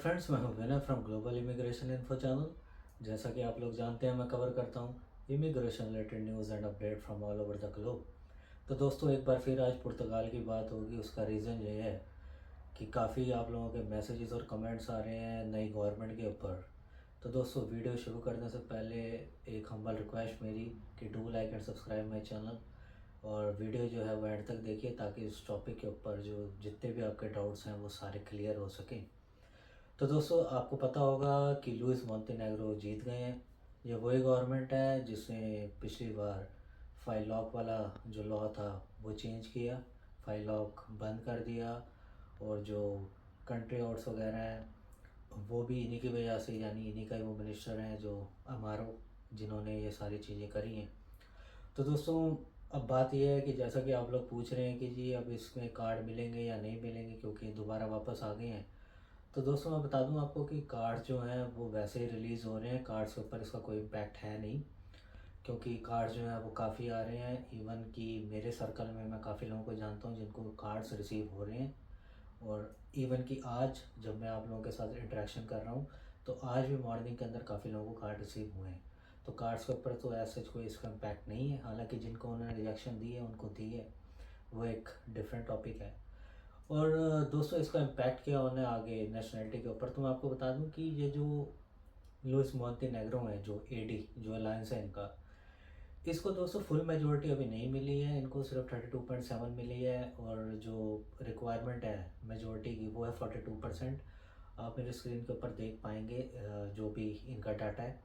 Friends, मैं हूं Vinay from global immigration info channel. जैसा कि आप लोग जानते हैं, मैं कवर करता हूं immigration related news and update from all over the globe. तो दोस्तों, एक बार फिर आज पुर्तगाल की बात होगी। उसका रीज़न ये है कि काफ़ी आप लोगों के मैसेजेस और कमेंट्स आ रहे हैं नई गवर्नमेंट के ऊपर। तो दोस्तों, वीडियो शुरू करने से पहले एक हम्बल रिक्वेस्ट मेरी कि do like and subscribe my channel, और वीडियो जो है वो एंड तक देखिए ताकि इस टॉपिक के ऊपर जो जितने भी आपके डाउट्स हैं वो सारे क्लियर हो सकें। तो दोस्तों, आपको पता होगा कि लुइस मोंटेनेग्रो जीत गए हैं। ये वही गवर्नमेंट है जिसने पिछली बार फाइल लॉक वाला जो लॉ था वो चेंज किया, फाइल लॉक बंद कर दिया, और जो कंट्री आउट्स वगैरह हैं वो भी इन्हीं की वजह से, यानी इन्हीं का ही वो मिनिस्टर हैं जो अमारो, जिन्होंने ये सारी चीज़ें करी हैं। तो दोस्तों, अब बात यह है कि जैसा कि आप लोग पूछ रहे हैं कि जी अब इसमें कार्ड मिलेंगे या नहीं मिलेंगे क्योंकि दोबारा वापस आ गए हैं। तो दोस्तों, मैं बता दूं आपको कि कार्ड जो हैं वो वैसे ही रिलीज़ हो रहे हैं। कार्ड्स के ऊपर इसका कोई इम्पैक्ट है नहीं, क्योंकि कार्ड्स जो हैं वो काफ़ी आ रहे हैं। इवन कि मेरे सर्कल में मैं काफ़ी लोगों को जानता हूं जिनको कार्ड्स रिसीव हो रहे हैं। और इवन कि आज जब मैं आप लोगों के साथ इंटरेक्शन कर रहा हूं, तो आज भी मॉर्निंग के अंदर काफ़ी लोगों को कार्ड रिसीव हुए हैं। तो कार्ड्स के ऊपर तो ऐसा कोई इसका इम्पैक्ट नहीं है। हालाँकि जिनको उन्होंने रिजेक्शन दी है उनको दी है, वो एक डिफरेंट टॉपिक है। और दोस्तों, इसका इम्पैक्ट क्या होना है आगे नेशनैलिटी के ऊपर, तो मैं आपको बता दूं कि ये जो लुइस मोंटेनेग्रो है, जो एडी जो अलायंस है इनका, इसको दोस्तों फुल मेजोरिटी अभी नहीं मिली है। इनको सिर्फ 32.7 मिली है, और जो रिक्वायरमेंट है मेजोरिटी की वो है 42%। आप मेरे स्क्रीन के ऊपर देख पाएंगे जो भी इनका डाटा है।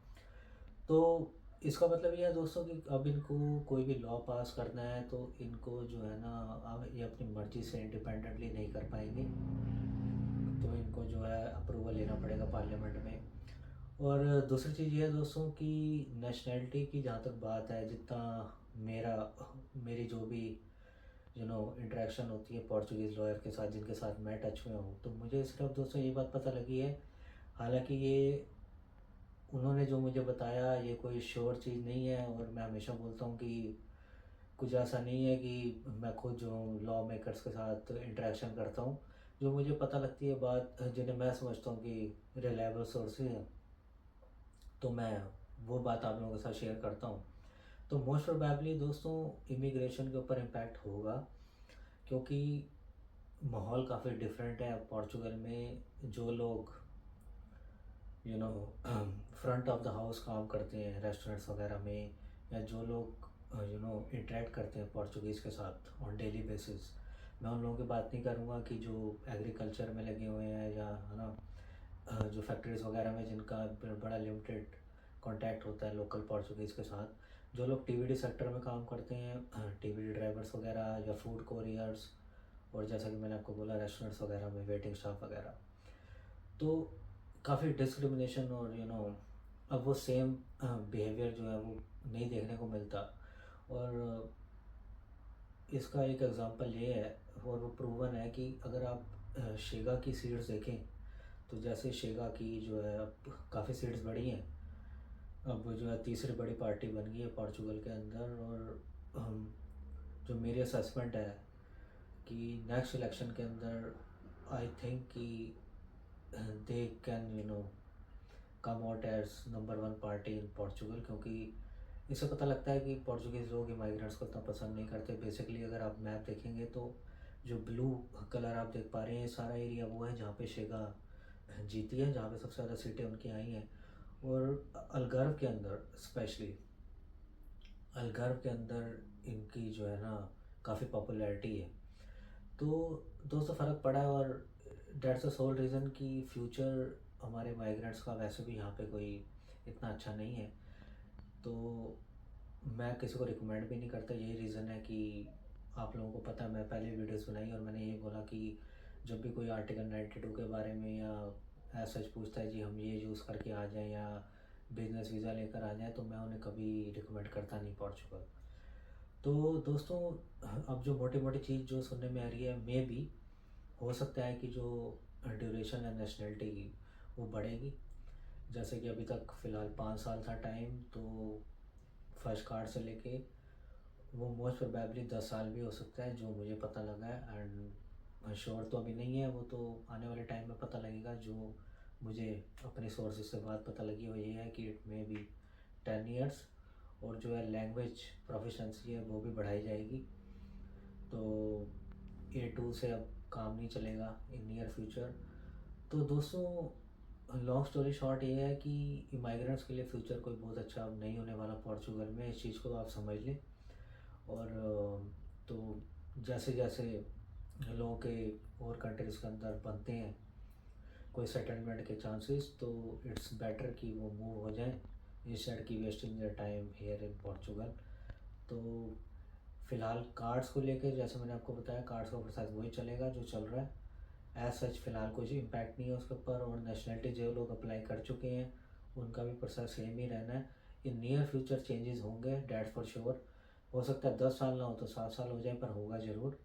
तो इसका मतलब ये है दोस्तों कि अब इनको कोई भी लॉ पास करना है तो इनको जो है ना, अब ये अपनी मर्ज़ी से इंडिपेंडेंटली नहीं कर पाएंगे। तो इनको जो है अप्रूवल लेना पड़ेगा पार्लियामेंट में। और दूसरी चीज़ ये है दोस्तों कि नेशनैलिटी की जहाँ तक बात है, जितना मेरा मेरी जो भी इंटरेक्शन होती है पोर्चुगीज़ लॉयर के साथ, जिनके साथ मैं टच में हूँ, तो मुझे सिर्फ दोस्तों ये बात पता लगी है। हालांकि ये उन्होंने जो मुझे बताया ये कोई श्योर चीज़ नहीं है, और मैं हमेशा बोलता हूँ कि कुछ ऐसा नहीं है कि मैं खुद जो लॉ मेकर्स के साथ इंटरेक्शन करता हूँ, जो मुझे पता लगती है बात, जिन्हें मैं समझता हूँ कि रिलायबल सोर्सेज हैं, तो मैं वो बात आप लोगों के साथ शेयर करता हूँ। तो मोस्ट प्रोबेबली दोस्तों, इमिग्रेशन के ऊपर इम्पैक्ट होगा, क्योंकि माहौल काफ़ी डिफरेंट है पोर्चुगल में। जो लोग you know front of the house काम करते हैं रेस्टोरेंट्स वगैरह में, या जो लोग इंटरेक्ट करते हैं पोर्चुगीज़ के साथ ऑन डेली बेसिस, मैं उन लोगों की बात नहीं करूँगा कि जो एग्रीकल्चर में लगे हुए हैं, या है ना जो फैक्ट्रीज वगैरह में जिनका बड़ा लिमिटेड कांटेक्ट होता है लोकल पोर्चुगीज़ के साथ। जो लोग टीवीडी सेक्टर में काम करते हैं, टीवीडी ड्राइवर्स वगैरह या फूड कोरियर्स, और जैसा कि मैंने आपको बोला रेस्टोरेंट्स वगैरह में वेटिंग स्टाफ वगैरह, तो काफ़ी डिस्क्रिमिनेशन और अब वो सेम बिहेवियर जो है वो नहीं देखने को मिलता। और इसका एक एग्ज़ाम्पल ये है, और वो प्रूवन है, कि अगर आप शेगा की सीड्स देखें, तो जैसे शेगा की जो है अब काफ़ी सीड्स बढ़ी हैं। अब वो जो है तीसरी बड़ी पार्टी बन गई है पोर्चुगल के अंदर। और जो मेरी असेसमेंट है कि नेक्स्ट इलेक्शन के अंदर आई थिंक कि they can come out as number 1 party in Portugal, क्योंकि इससे पता लगता है कि पोर्चुगीज़ लोग इमाइग्रेंट्स को इतना पसंद नहीं करते। बेसिकली अगर आप मैप देखेंगे तो जो ब्लू कलर आप देख पा रहे हैं, ये सारा एरिया वो है जहाँ पे शेगा जीती है, जहाँ पे सबसे ज़्यादा सीटें उनकी आई हैं। और अलगार्व के अंदर, स्पेशली अलगार्व के अंदर इनकी जो है ना काफ़ी पॉपुलैरिटी है। तो दोस्तों, फ़र्क पड़ा है, और डेट्स द सोल रीज़न कि फ्यूचर हमारे माइग्रेंट्स का वैसे भी यहाँ पे कोई इतना अच्छा नहीं है। तो मैं किसी को रिकमेंड भी नहीं करता। यही रीज़न है कि आप लोगों को पता है, मैं पहले वीडियोस बनाई और मैंने ये बोला कि जब भी कोई आर्टिकल 92 के बारे में या ऐसा सच पूछता है जी हम ये यूज़ करके आ जाएं या बिज़नेस वीज़ा लेकर आ जाएं, तो मैं उन्हें कभी रिकमेंड करता नहीं पोर्चुगल। तो दोस्तों, अब जो मोटी मोटी चीज़ जो सुनने में आ रही है, मे बी हो सकता है कि जो ड्यूरेशन है नेशनैलिटी की वो बढ़ेगी। जैसे कि अभी तक फ़िलहाल 5 साल था टाइम, तो फर्स्ट कार्ड से लेके वो मोस्ट प्रोबेबली 10 साल भी हो सकता है, जो मुझे पता लगा है। एंड श्योर तो अभी नहीं है, वो तो आने वाले टाइम में पता लगेगा। जो मुझे अपने सोर्सेज से बात पता लगी वो ये है कि इट मे बी 10 years। और जो है लैंग्वेज प्रोफिशेंसी है वो भी बढ़ाई जाएगी। तो A2 से अब काम नहीं चलेगा इन नियर फ्यूचर। तो दोस्तों लॉन्ग स्टोरी शॉर्ट ये है कि इमाइग्रेंट्स के लिए फ़्यूचर कोई बहुत अच्छा अब नहीं होने वाला पोर्चुगल में, इस चीज़ को आप समझ लें। और तो जैसे जैसे लोगों के और कंट्रीज़ के अंदर बनते हैं कोई सेटलमेंट के चांसेस, तो इट्स बेटर कि वो मूव हो जाएं इंस्टेड की wasting their time here in Portugal. तो फ़िलहाल कार्ड्स को लेकर जैसे मैंने आपको बताया, कार्ड्स का प्रोसेस वही चलेगा जो चल रहा है। एज सच फ़िलहाल कुछ इम्पैक्ट नहीं है उसके ऊपर। और नेशनलिटी जो लोग अप्लाई कर चुके हैं उनका भी प्रोसेस सेम ही रहना है। इन नियर फ्यूचर चेंजेस होंगे, डैट फॉर श्योर। हो सकता है 10 साल ना हो तो 7 साल हो जाए, पर होगा ज़रूर।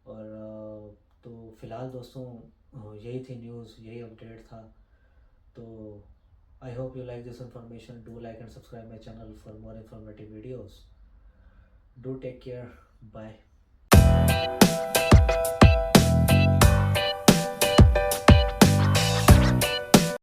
और तो फ़िलहाल दोस्तों यही थी न्यूज़, यही अपडेट था। तो I hope you like this information. Do like and subscribe my channel for more informative videos. Do take care, bye.